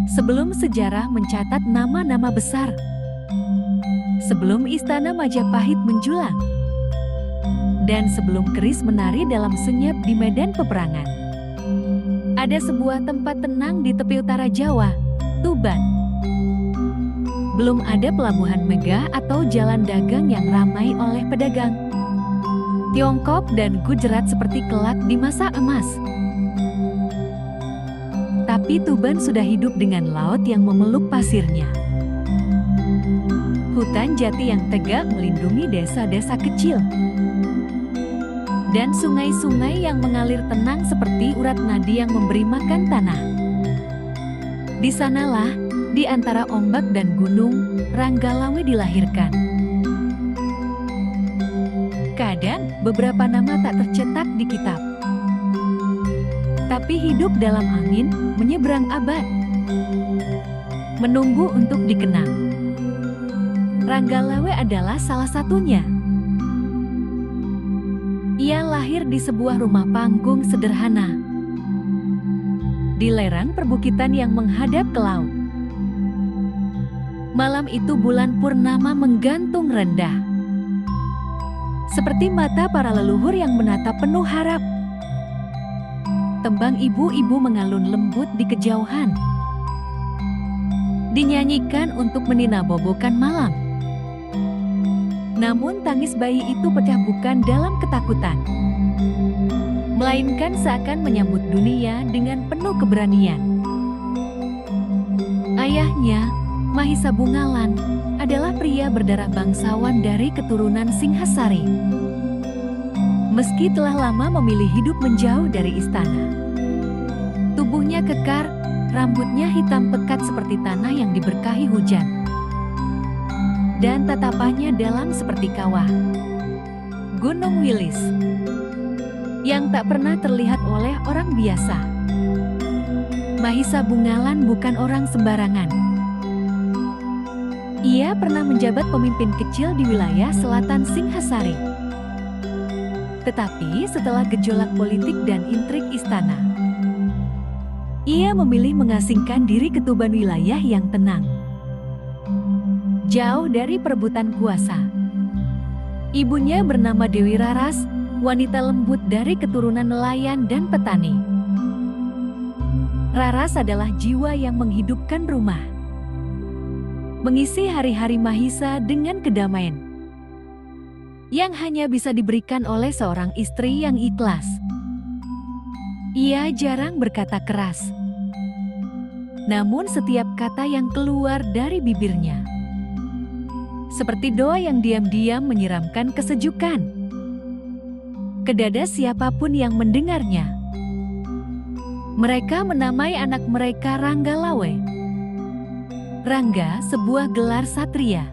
Sebelum sejarah mencatat nama-nama besar, sebelum istana Majapahit menjulang, dan sebelum keris menari dalam senyap di medan peperangan, ada sebuah tempat tenang di tepi utara Jawa, Tuban. Belum ada pelabuhan megah atau jalan dagang yang ramai oleh pedagang Tiongkok dan Gujarat seperti Kelak di masa emas. Tapi Tuban sudah hidup dengan laut yang memeluk pasirnya. Hutan jati yang tegak melindungi desa-desa kecil. Dan sungai-sungai yang mengalir tenang seperti urat nadi yang memberi makan tanah. Di sanalah, di antara ombak dan gunung, Ranggalawe dilahirkan. Kadang, beberapa nama tak tercetak di kitab, tapi hidup dalam angin, menyeberang abad, menunggu untuk dikenang. Ranggalawe adalah salah satunya. Ia lahir di sebuah rumah panggung sederhana, di lereng perbukitan yang menghadap ke laut. Malam itu bulan purnama menggantung rendah, seperti mata para leluhur yang menatap penuh harap. Tembang ibu-ibu mengalun lembut di kejauhan, dinyanyikan untuk meninabobokan malam. Namun tangis bayi itu pecah bukan dalam ketakutan, melainkan seakan menyambut dunia dengan penuh keberanian. Ayahnya, Mahisa Bungalan, adalah pria berdarah bangsawan dari keturunan Singhasari. Meski telah lama memilih hidup menjauh dari istana, tubuhnya kekar, rambutnya hitam pekat seperti tanah yang diberkahi hujan, dan tatapannya dalam seperti kawah Gunung Wilis yang tak pernah terlihat oleh orang biasa. Mahisa Bungalan bukan orang sembarangan. Ia pernah menjabat pemimpin kecil di wilayah selatan Singhasari. Tetapi setelah gejolak politik dan intrik istana, ia memilih mengasingkan diri ke Tuban, wilayah yang tenang, jauh dari perebutan kuasa. Ibunya bernama Dewi Raras, wanita lembut dari keturunan nelayan dan petani. Raras adalah jiwa yang menghidupkan rumah, mengisi hari-hari Mahisa dengan kedamaian yang hanya bisa diberikan oleh seorang istri yang ikhlas. Ia jarang berkata keras, namun setiap kata yang keluar dari bibirnya seperti doa yang diam-diam menyiramkan kesejukan ke dada siapapun yang mendengarnya. Mereka menamai anak mereka Ranggalawe. Rangga sebuah gelar satria,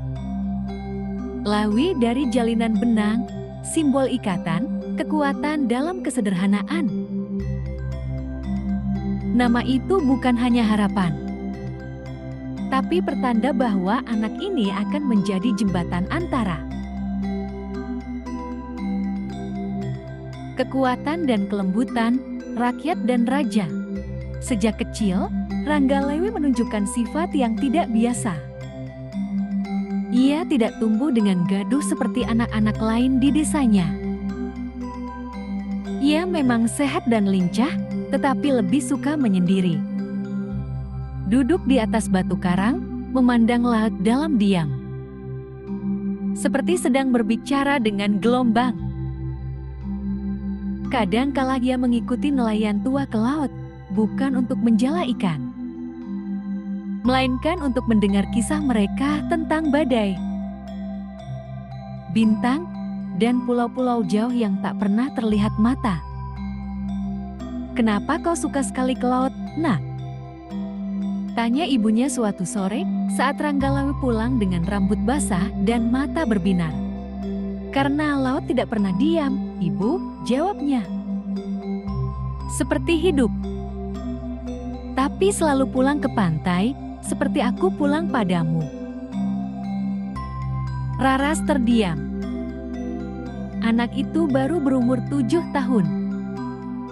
Lawi dari jalinan benang, simbol ikatan, kekuatan dalam kesederhanaan. Nama itu bukan hanya harapan, tapi pertanda bahwa anak ini akan menjadi jembatan antara kekuatan dan kelembutan, rakyat dan raja. Sejak kecil, Ranggalawe menunjukkan sifat yang tidak biasa. Ia tidak tumbuh dengan gaduh seperti anak-anak lain di desanya. Ia memang sehat dan lincah, tetapi lebih suka menyendiri. Duduk di atas batu karang, memandang laut dalam diam, seperti sedang berbicara dengan gelombang. Kadang kala ia mengikuti nelayan tua ke laut, bukan untuk menjala ikan, melainkan untuk mendengar kisah mereka tentang badai, bintang, dan pulau-pulau jauh yang tak pernah terlihat mata. "Kenapa kau suka sekali ke laut, Nak?" tanya ibunya suatu sore saat Ranggalawe pulang dengan rambut basah dan mata berbinar. "Karena laut tidak pernah diam, Ibu," jawabnya. "Seperti hidup. Tapi selalu pulang ke pantai, seperti aku pulang padamu." Raras terdiam. Anak itu baru berumur 7 tahun.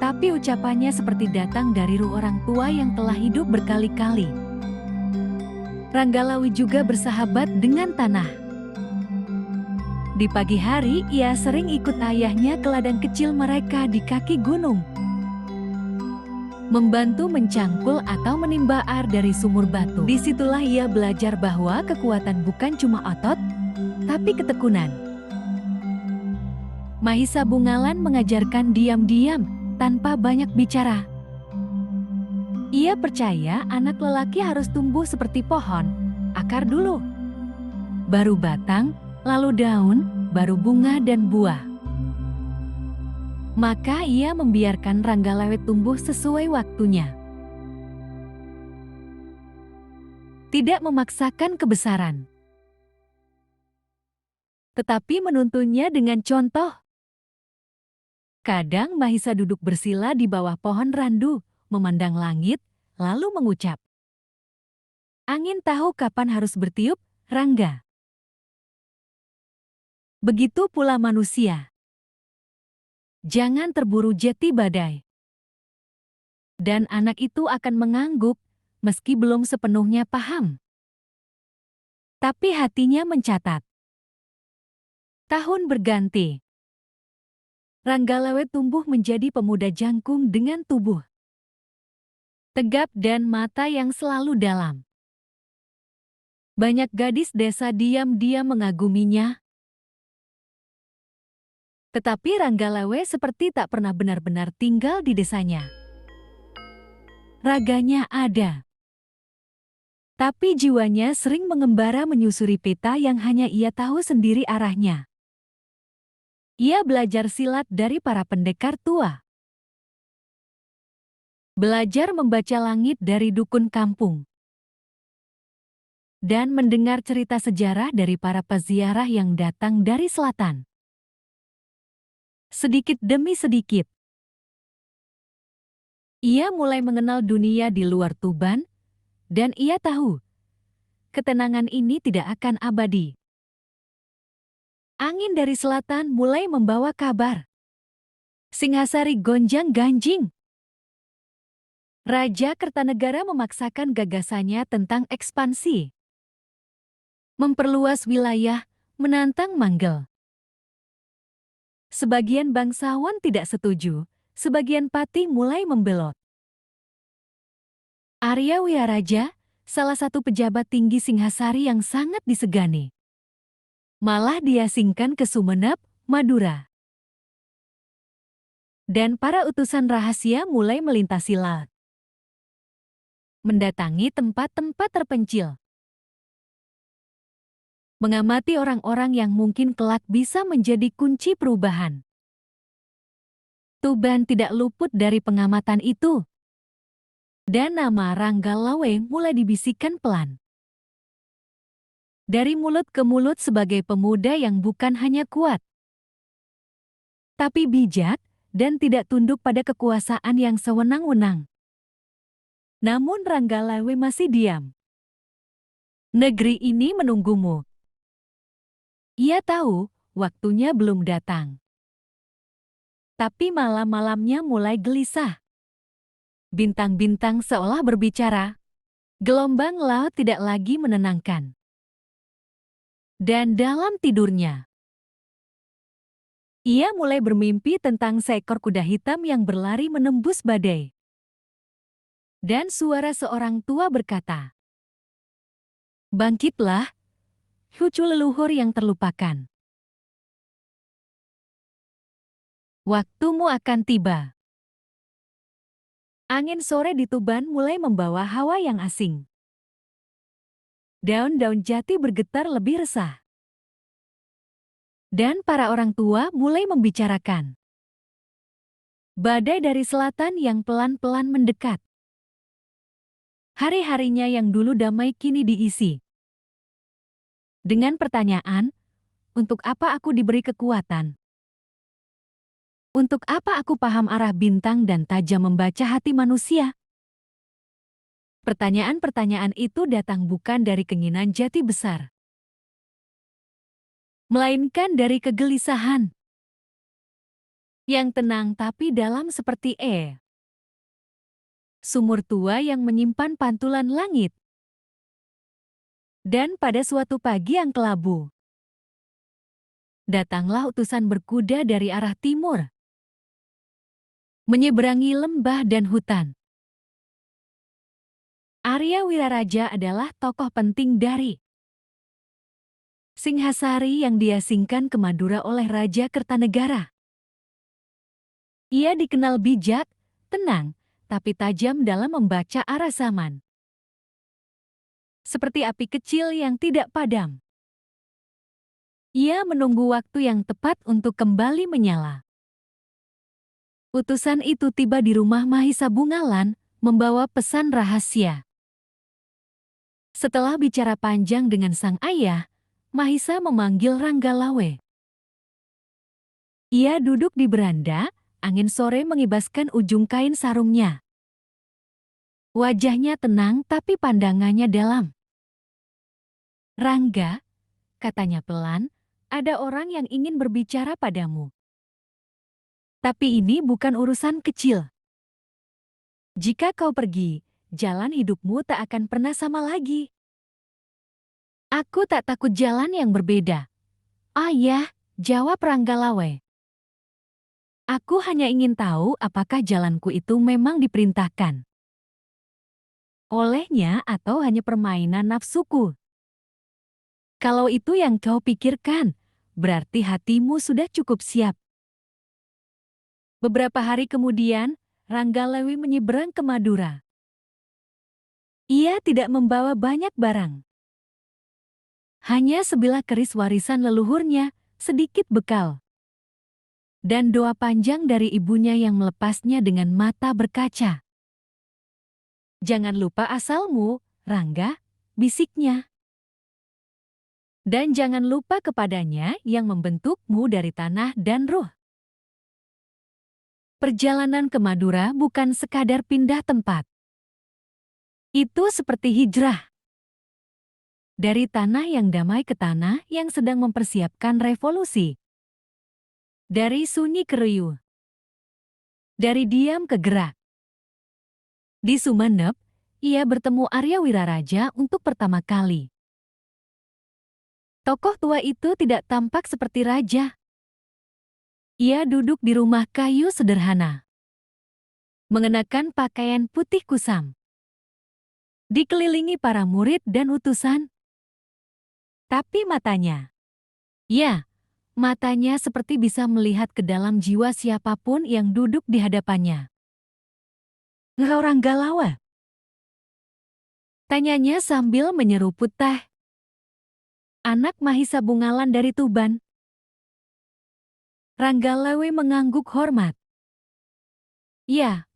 Tapi ucapannya seperti datang dari ruh orang tua yang telah hidup berkali-kali Ranggalawe juga bersahabat dengan tanah. Di pagi hari, ia sering ikut ayahnya ke ladang kecil mereka di kaki gunung, membantu mencangkul atau menimba air dari sumur batu. Disitulah ia belajar bahwa kekuatan bukan cuma otot, tapi ketekunan. Mahisa Bungalan mengajarkan diam-diam, tanpa banyak bicara. Ia percaya anak lelaki harus tumbuh seperti pohon, akar dulu, baru batang, lalu daun, baru bunga dan buah. Maka ia membiarkan Ranggalawe tumbuh sesuai waktunya. Tidak memaksakan kebesaran, tetapi menuntunnya dengan contoh. Kadang Mahisa duduk bersila di bawah pohon randu, memandang langit, lalu mengucap, "Angin tahu kapan harus bertiup, Rangga." Begitu pula manusia. Jangan terburu jeti badai. Dan anak itu akan mengangguk, meski belum sepenuhnya paham. Tapi hatinya mencatat. Tahun berganti. Ranggalawe tumbuh menjadi pemuda jangkung dengan tubuh tegap dan mata yang selalu dalam. Banyak gadis desa diam-diam mengaguminya. Tetapi Ranggalawe seperti tak pernah benar-benar tinggal di desanya. Raganya ada, tapi jiwanya sering mengembara menyusuri peta yang hanya ia tahu sendiri arahnya. Ia belajar silat dari para pendekar tua. Belajar membaca langit dari dukun kampung. Dan mendengar cerita sejarah dari para peziarah yang datang dari selatan. Sedikit demi sedikit, ia mulai mengenal dunia di luar Tuban, dan ia tahu, ketenangan ini tidak akan abadi. Angin dari selatan mulai membawa kabar. Singhasari gonjang-ganjing. Raja Kertanegara memaksakan gagasannya tentang ekspansi, memperluas wilayah, menantang Manggel. Sebagian bangsawan tidak setuju, sebagian patih mulai membelot. Arya Wiyaraja, salah satu pejabat tinggi Singhasari yang sangat disegani, malah diasingkan ke Sumenep, Madura. Dan para utusan rahasia mulai melintasi laut, mendatangi tempat-tempat terpencil, mengamati orang-orang yang mungkin kelak bisa menjadi kunci perubahan. Tuban tidak luput dari pengamatan itu. Dan nama Ranggalawe mulai dibisikkan pelan. Dari mulut ke mulut sebagai pemuda yang bukan hanya kuat, tapi bijak dan tidak tunduk pada kekuasaan yang sewenang-wenang. Namun Ranggalawe masih diam. Negeri ini menunggumu. Ia tahu waktunya belum datang. Tapi malam-malamnya mulai gelisah. Bintang-bintang seolah berbicara. Gelombang laut tidak lagi menenangkan. Dan dalam tidurnya, ia mulai bermimpi tentang seekor kuda hitam yang berlari menembus badai. Dan suara seorang tua berkata, "Bangkitlah, cucu leluhur yang terlupakan. Waktumu akan tiba." Angin sore di Tuban mulai membawa hawa yang asing. Daun-daun jati bergetar lebih resah. Dan para orang tua mulai membicarakan. Badai dari selatan yang pelan-pelan mendekat. Hari-harinya yang dulu damai kini diisi dengan pertanyaan, untuk apa aku diberi kekuatan? Untuk apa aku paham arah bintang dan tajam membaca hati manusia? Pertanyaan-pertanyaan itu datang bukan dari keinginan jati besar, melainkan dari kegelisahan yang tenang tapi dalam seperti sumur tua yang menyimpan pantulan langit. Dan pada suatu pagi yang kelabu, datanglah utusan berkuda dari arah timur, menyeberangi lembah dan hutan. Arya Wiraraja adalah tokoh penting dari Singhasari yang diasingkan ke Madura oleh Raja Kertanegara. Ia dikenal bijak, tenang, tapi tajam dalam membaca arah zaman. Seperti api kecil yang tidak padam. Ia menunggu waktu yang tepat untuk kembali menyala. Utusan itu tiba di rumah Mahisa Bungalan, membawa pesan rahasia. Setelah bicara panjang dengan sang ayah, Mahisa memanggil Ranggalawe. Ia duduk di beranda, angin sore mengibaskan ujung kain sarungnya. Wajahnya tenang tapi pandangannya dalam. "Rangga," katanya pelan, "ada orang yang ingin berbicara padamu. Tapi ini bukan urusan kecil. Jika kau pergi, jalan hidupmu tak akan pernah sama lagi." "Aku tak takut jalan yang berbeda." "Ayah," jawab Ranggalawe. "Aku hanya ingin tahu apakah jalanku itu memang diperintahkan olehnya atau hanya permainan nafsuku. Kalau itu yang kau pikirkan, berarti hatimu sudah cukup siap." Beberapa hari kemudian, Ranggalawe menyeberang ke Madura. Ia tidak membawa banyak barang. Hanya sebilah keris warisan leluhurnya, sedikit bekal. Dan doa panjang dari ibunya yang melepasnya dengan mata berkaca. "Jangan lupa asalmu, Rangga," bisiknya. "Dan jangan lupa kepadanya yang membentukmu dari tanah dan ruh." Perjalanan ke Madura bukan sekadar pindah tempat. Itu seperti hijrah. Dari tanah yang damai ke tanah yang sedang mempersiapkan revolusi. Dari sunyi ke riuh. Dari diam ke gerak. Di Sumenep, ia bertemu Arya Wiraraja untuk pertama kali. Tokoh tua itu tidak tampak seperti raja. Ia duduk di rumah kayu sederhana, mengenakan pakaian putih kusam, dikelilingi para murid dan utusan. Tapi matanya, ya, matanya seperti bisa melihat ke dalam jiwa siapapun yang duduk di hadapannya. "Engkau Ranggalawe?" tanyanya sambil menyeruput teh. "Anak Mahisa Bungalan dari Tuban." Ranggalawe mengangguk hormat. "Ya,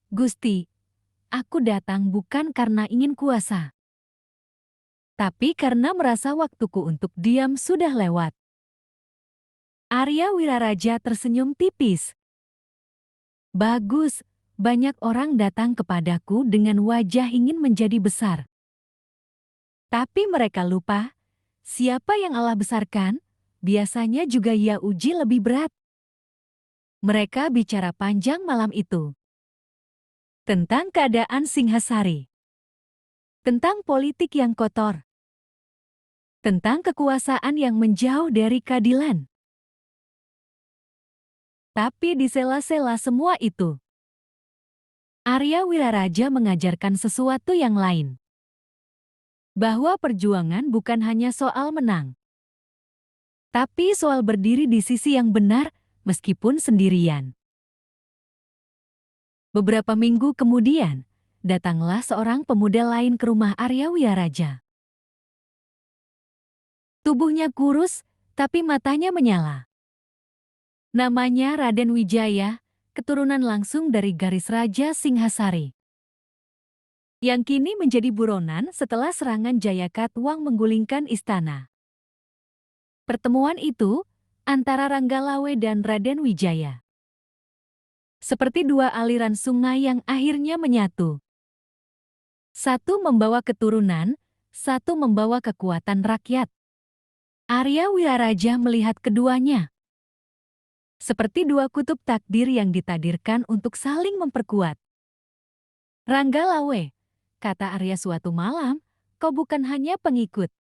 Gusti, aku datang bukan karena ingin kuasa, tapi karena merasa waktuku untuk diam sudah lewat." Arya Wiraraja tersenyum tipis. "Bagus, banyak orang datang kepadaku dengan wajah ingin menjadi besar. Tapi mereka lupa, siapa yang Allah besarkan, biasanya juga Ia uji lebih berat." Mereka bicara panjang malam itu. Tentang keadaan Singhasari. Tentang politik yang kotor. Tentang kekuasaan yang menjauh dari keadilan. Tapi di sela-sela semua itu, Arya Wiraraja mengajarkan sesuatu yang lain. Bahwa perjuangan bukan hanya soal menang, tapi soal berdiri di sisi yang benar meskipun sendirian. Beberapa minggu kemudian, datanglah seorang pemuda lain ke rumah Arya Wiraraja. Tubuhnya kurus, tapi matanya menyala. Namanya Raden Wijaya, keturunan langsung dari garis Raja Singhasari. Yang kini menjadi buronan setelah serangan Jayakatwang menggulingkan istana. Pertemuan itu antara Ranggalawe dan Raden Wijaya. Seperti dua aliran sungai yang akhirnya menyatu. Satu membawa keturunan, satu membawa kekuatan rakyat. Arya Wiraraja melihat keduanya seperti dua kutub takdir yang ditakdirkan untuk saling memperkuat. "Ranggalawe," kata Arya suatu malam, kau bukan hanya pengikut.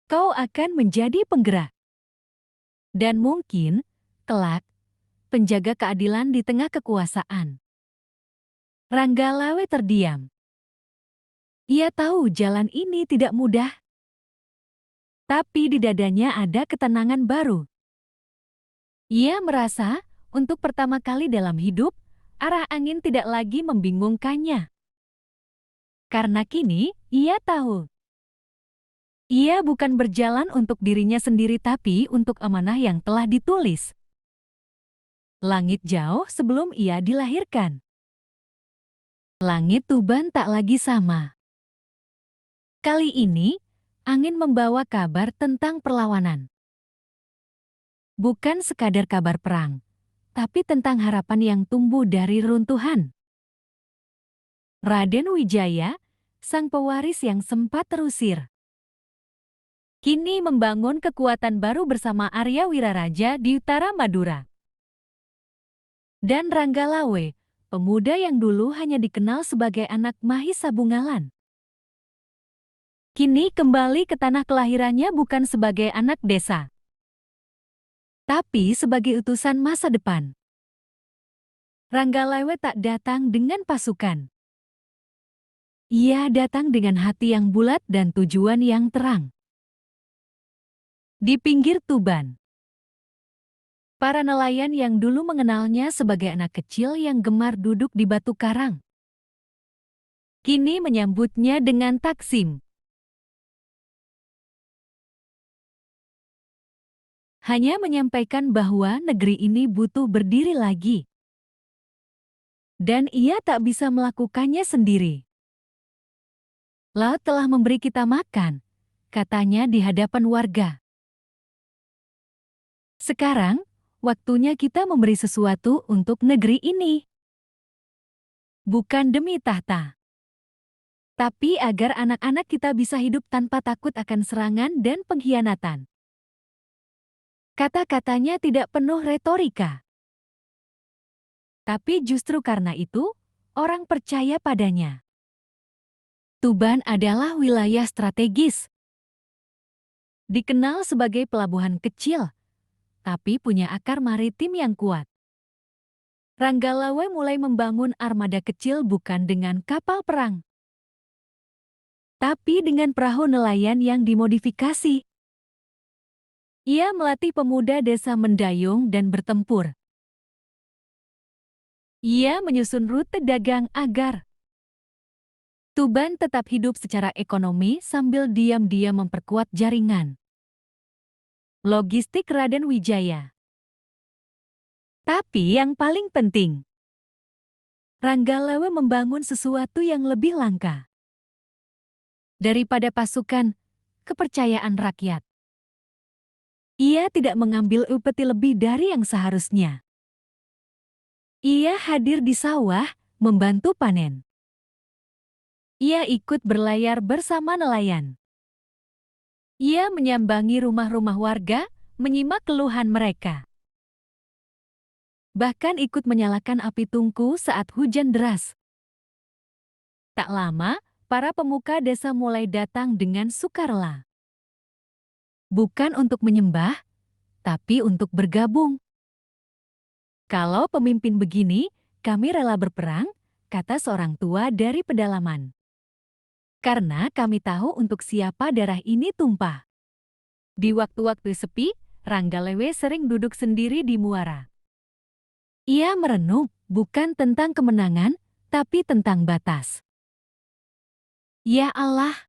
Kau akan menjadi penggerak. Dan mungkin, kelak, penjaga keadilan di tengah kekuasaan. Ranggalawe terdiam. Ia tahu jalan ini tidak mudah. Tapi di dadanya ada ketenangan baru. Ia merasa, untuk pertama kali dalam hidup, arah angin tidak lagi membingungkannya. Karena kini, ia tahu. Ia bukan berjalan untuk dirinya sendiri tapi untuk amanah yang telah ditulis. Langit jauh sebelum ia dilahirkan. Langit Tuban tak lagi sama. Kali ini, angin membawa kabar tentang perlawanan. Bukan sekadar kabar perang, tapi tentang harapan yang tumbuh dari runtuhan. Raden Wijaya, sang pewaris yang sempat terusir, kini membangun kekuatan baru bersama Arya Wiraraja di utara Madura. Dan Ranggalawe, pemuda yang dulu hanya dikenal sebagai anak Mahisa Bungalan, kini kembali ke tanah kelahirannya bukan sebagai anak desa, tapi sebagai utusan masa depan. Ranggalawe tak datang dengan pasukan. Ia datang dengan hati yang bulat dan tujuan yang terang. Di pinggir Tuban, para nelayan yang dulu mengenalnya sebagai anak kecil yang gemar duduk di batu karang, kini menyambutnya dengan taksim. Hanya menyampaikan bahwa negeri ini butuh berdiri lagi. Dan ia tak bisa melakukannya sendiri. Laut telah memberi kita makan, katanya di hadapan warga. Sekarang, waktunya kita memberi sesuatu untuk negeri ini. Bukan demi tahta, tapi agar anak-anak kita bisa hidup tanpa takut akan serangan dan pengkhianatan. Kata-katanya tidak penuh retorika. Tapi justru karena itu, orang percaya padanya. Tuban adalah wilayah strategis. Dikenal sebagai pelabuhan kecil, tapi punya akar maritim yang kuat. Ranggalawe mulai membangun armada kecil bukan dengan kapal perang, tapi dengan perahu nelayan yang dimodifikasi. Ia melatih pemuda desa mendayung dan bertempur. Ia menyusun rute dagang agar Tuban tetap hidup secara ekonomi sambil diam-diam memperkuat jaringan logistik Raden Wijaya. Tapi yang paling penting, Ranggalawe membangun sesuatu yang lebih langka. Daripada pasukan, kepercayaan rakyat. Ia tidak mengambil upeti lebih dari yang seharusnya. Ia hadir di sawah, membantu panen. Ia ikut berlayar bersama nelayan. Ia menyambangi rumah-rumah warga, menyimak keluhan mereka. Bahkan ikut menyalakan api tungku saat hujan deras. Tak lama, para pemuka desa mulai datang dengan sukarela. Bukan untuk menyembah, tapi untuk bergabung. Kalau pemimpin begini, kami rela berperang, kata seorang tua dari pedalaman. Karena kami tahu untuk siapa darah ini tumpah. Di waktu-waktu sepi, Ranggalawe sering duduk sendiri di muara. Ia merenung, bukan tentang kemenangan, tapi tentang batas. Ya Allah,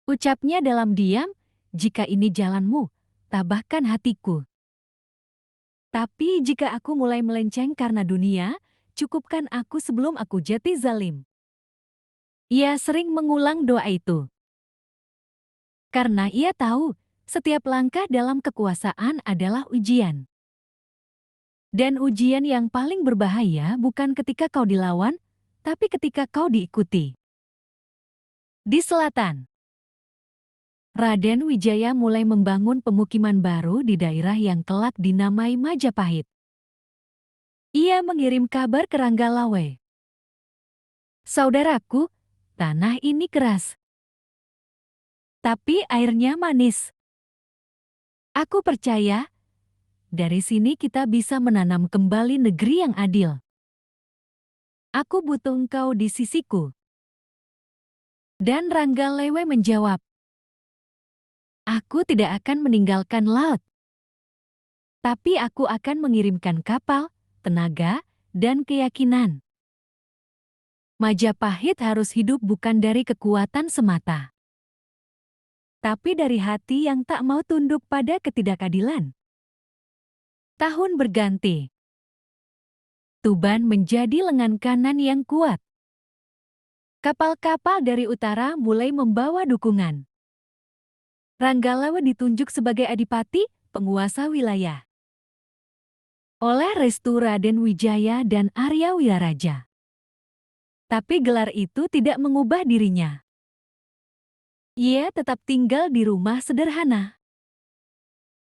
ucapnya dalam diam, jika ini jalanmu, tabahkan hatiku. Tapi jika aku mulai melenceng karena dunia, cukupkan aku sebelum aku jati zalim. Ia sering mengulang doa itu. Karena ia tahu, setiap langkah dalam kekuasaan adalah ujian. Dan ujian yang paling berbahaya bukan ketika kau dilawan, tapi ketika kau diikuti. Di selatan, Raden Wijaya mulai membangun pemukiman baru di daerah yang kelak dinamai Majapahit. Ia mengirim kabar ke Ranggalawe. Saudaraku, Tanah ini keras, tapi airnya manis. Aku percaya, dari sini kita bisa menanam kembali negeri yang adil. Aku butuh engkau di sisiku. Dan Ranggalawe menjawab, aku tidak akan meninggalkan laut. Tapi aku akan mengirimkan kapal, tenaga, dan keyakinan. Majapahit harus hidup bukan dari kekuatan semata, tapi dari hati yang tak mau tunduk pada ketidakadilan. Tahun berganti. Tuban menjadi lengan kanan yang kuat. Kapal-kapal dari utara mulai membawa dukungan. Ranggalawe ditunjuk sebagai adipati, penguasa wilayah, oleh Restu Raden Wijaya dan Arya Wiraraja. Tapi gelar itu tidak mengubah dirinya. Ia tetap tinggal di rumah sederhana.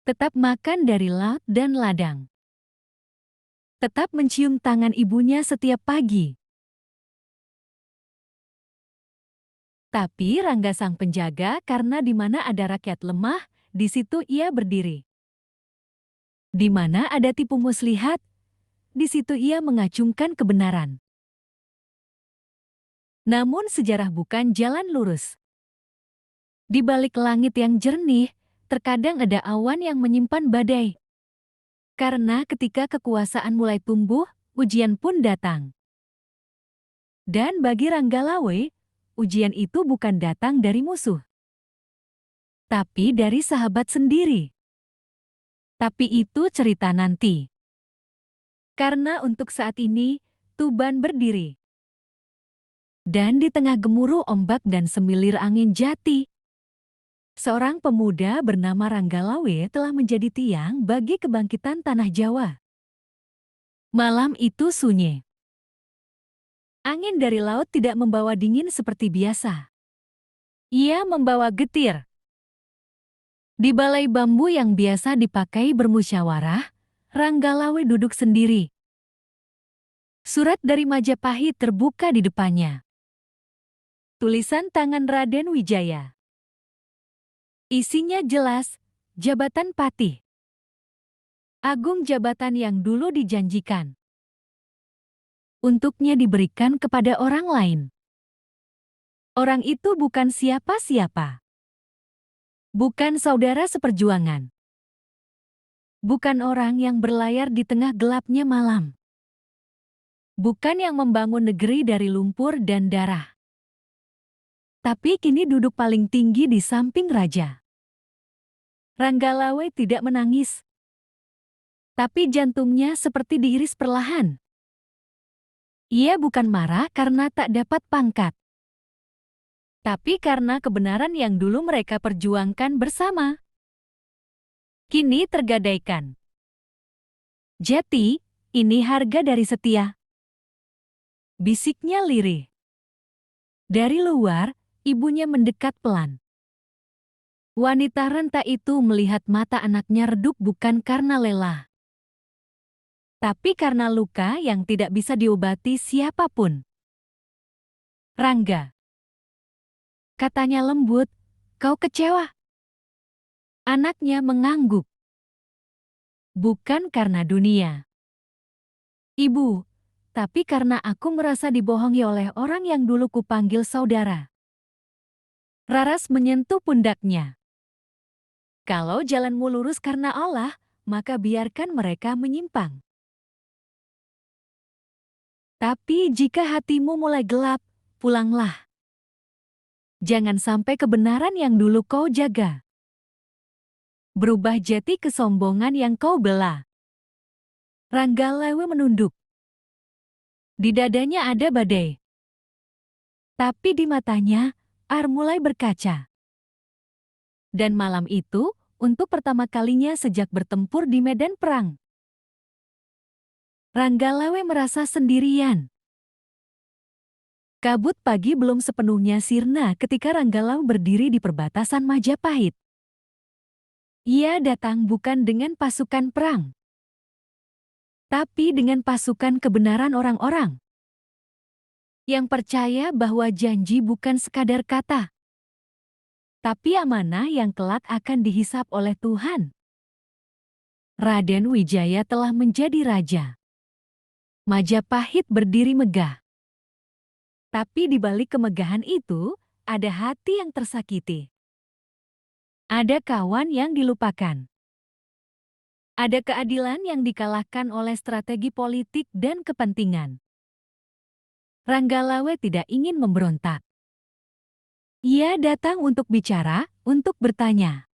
Tetap makan dari laut dan ladang. Tetap mencium tangan ibunya setiap pagi. Tapi Rangga sang penjaga karena di mana ada rakyat lemah, di situ ia berdiri. Di mana ada tipu muslihat, di situ ia mengacungkan kebenaran. Namun sejarah bukan jalan lurus. Di balik langit yang jernih, terkadang ada awan yang menyimpan badai. Karena ketika kekuasaan mulai tumbuh, ujian pun datang. Dan bagi Ranggalawe, ujian itu bukan datang dari musuh, tapi dari sahabat sendiri. Tapi itu cerita nanti. Karena untuk saat ini, Tuban berdiri. Dan di tengah gemuruh ombak dan semilir angin jati, seorang pemuda bernama Ranggalawe telah menjadi tiang bagi kebangkitan tanah Jawa. Malam itu sunyi. Angin dari laut tidak membawa dingin seperti biasa. Ia membawa getir. Di balai bambu yang biasa dipakai bermusyawarah, Ranggalawe duduk sendiri. Surat dari Majapahit terbuka di depannya. Tulisan tangan Raden Wijaya. Isinya jelas, jabatan patih. Agung jabatan yang dulu dijanjikan. Untuknya diberikan kepada orang lain. Orang itu bukan siapa-siapa. Bukan saudara seperjuangan. Bukan orang yang berlayar di tengah gelapnya malam. Bukan yang membangun negeri dari lumpur dan darah. Tapi kini duduk paling tinggi di samping raja. Ranggalawe tidak menangis. Tapi jantungnya seperti diiris perlahan. Ia bukan marah karena tak dapat pangkat. Tapi karena kebenaran yang dulu mereka perjuangkan bersama, kini tergadaikan. Jati, ini harga dari setia. Bisiknya lirih. Dari luar, ibunya mendekat pelan. Wanita renta itu melihat mata anaknya redup bukan karena lelah, tapi karena luka yang tidak bisa diobati siapapun. Rangga, katanya lembut, kau kecewa? Anaknya mengangguk. Bukan karena dunia, Ibu, tapi karena aku merasa dibohongi oleh orang yang dulu kupanggil saudara. Raras menyentuh pundaknya. Kalau jalanmu lurus karena Allah, maka biarkan mereka menyimpang. Tapi jika hatimu mulai gelap, pulanglah. Jangan sampai kebenaran yang dulu kau jaga berubah jadi kesombongan yang kau bela. Ranggalawe menunduk. Di dadanya ada badai. Tapi di matanya, air mulai berkaca. Dan malam itu, untuk pertama kalinya sejak bertempur di medan perang, Ranggalawe merasa sendirian. Kabut pagi belum sepenuhnya sirna ketika Ranggalawe berdiri di perbatasan Majapahit. Ia datang bukan dengan pasukan perang, tapi dengan pasukan kebenaran orang-orang. yang percaya bahwa janji bukan sekadar kata, tapi amanah yang kelak akan dihisap oleh Tuhan. Raden Wijaya telah menjadi raja. Majapahit berdiri megah. Tapi di balik kemegahan itu, ada hati yang tersakiti. Ada kawan yang dilupakan. Ada keadilan yang dikalahkan oleh strategi politik dan kepentingan. Ranggalawe tidak ingin memberontak. Ia datang untuk bicara, untuk bertanya.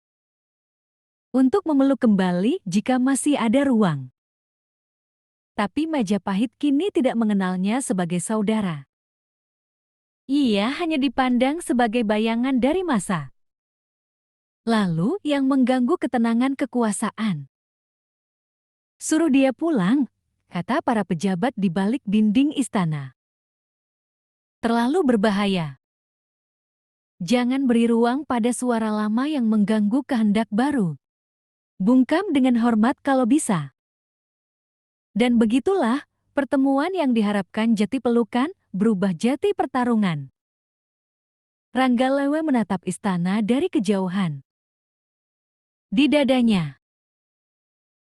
Untuk memeluk kembali jika masih ada ruang. Tapi Majapahit kini tidak mengenalnya sebagai saudara. Ia hanya dipandang sebagai bayangan dari masa lalu yang mengganggu ketenangan kekuasaan. Suruh dia pulang, kata para pejabat di balik dinding istana. Terlalu berbahaya. Jangan beri ruang pada suara lama yang mengganggu kehendak baru. Bungkam dengan hormat kalau bisa. Dan begitulah, pertemuan yang diharapkan jati pelukan, berubah jati pertarungan. Ranggalawe menatap istana dari kejauhan. Di dadanya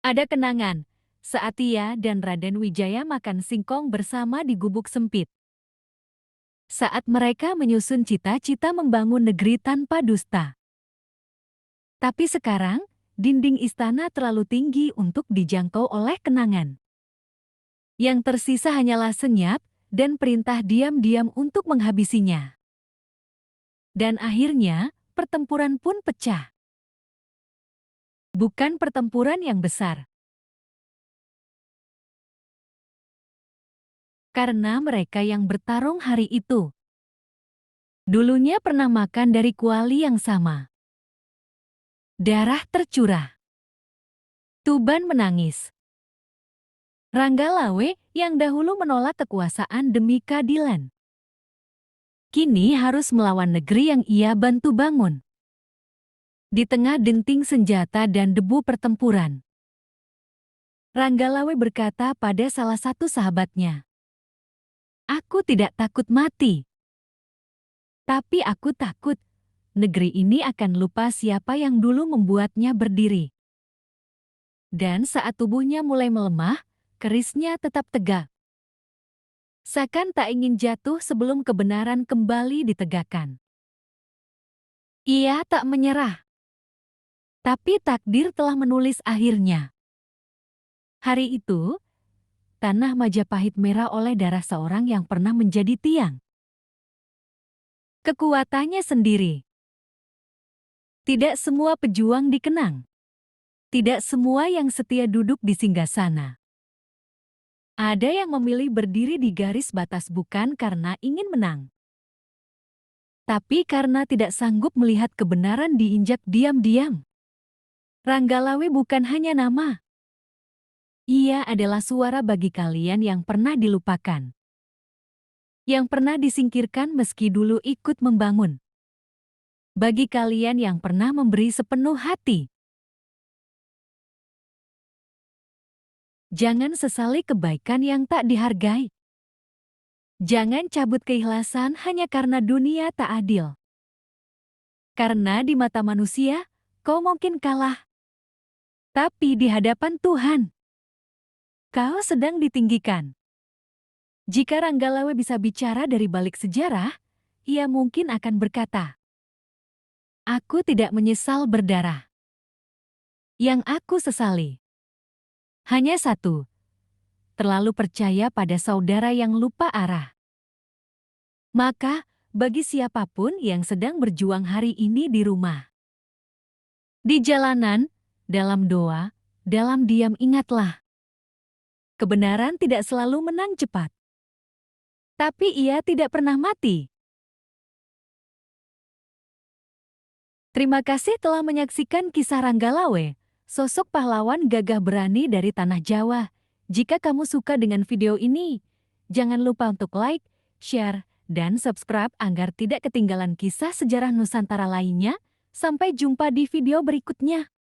ada kenangan saat ia dan Raden Wijaya makan singkong bersama di gubuk sempit. Saat mereka menyusun cita-cita membangun negeri tanpa dusta. Tapi sekarang, dinding istana terlalu tinggi untuk dijangkau oleh kenangan. Yang tersisa hanyalah senyap dan perintah diam-diam untuk menghabisinya. Dan akhirnya, pertempuran pun pecah. Bukan pertempuran yang besar. Karena mereka yang bertarung hari itu dulunya pernah makan dari kuali yang sama. Darah tercurah. Tuban menangis. Ranggalawe yang dahulu menolak kekuasaan demi keadilan, kini harus melawan negeri yang ia bantu bangun. Di tengah denting senjata dan debu pertempuran, Ranggalawe berkata pada salah satu sahabatnya, "Aku tidak takut mati. Tapi aku takut negeri ini akan lupa siapa yang dulu membuatnya berdiri." Dan saat tubuhnya mulai melemah, kerisnya tetap tegak. Seakan tak ingin jatuh sebelum kebenaran kembali ditegakkan. Ia tak menyerah. Tapi takdir telah menulis akhirnya. Hari itu, tanah Majapahit merah oleh darah seorang yang pernah menjadi tiang. Kekuatannya sendiri. Tidak semua pejuang dikenang. Tidak semua yang setia duduk di singgasana. Ada yang memilih berdiri di garis batas bukan karena ingin menang, tapi karena tidak sanggup melihat kebenaran diinjak diam-diam. Ranggalawe bukan hanya nama. Ia adalah suara bagi kalian yang pernah dilupakan. Yang pernah disingkirkan meski dulu ikut membangun. Bagi kalian yang pernah memberi sepenuh hati. Jangan sesali kebaikan yang tak dihargai. Jangan cabut keikhlasan hanya karena dunia tak adil. Karena di mata manusia, kau mungkin kalah. Tapi di hadapan Tuhan, kau sedang ditinggikan. Jika Ranggalawe bisa bicara dari balik sejarah, ia mungkin akan berkata, "Aku tidak menyesal berdarah. Yang aku sesali hanya satu, terlalu percaya pada saudara yang lupa arah." Maka, bagi siapapun yang sedang berjuang hari ini di rumah, di jalanan, dalam doa, dalam diam, ingatlah. Kebenaran tidak selalu menang cepat. Tapi ia tidak pernah mati. Terima kasih telah menyaksikan kisah Ranggalawe, sosok pahlawan gagah berani dari tanah Jawa. Jika kamu suka dengan video ini, jangan lupa untuk like, share, dan subscribe agar tidak ketinggalan kisah sejarah Nusantara lainnya. Sampai jumpa di video berikutnya.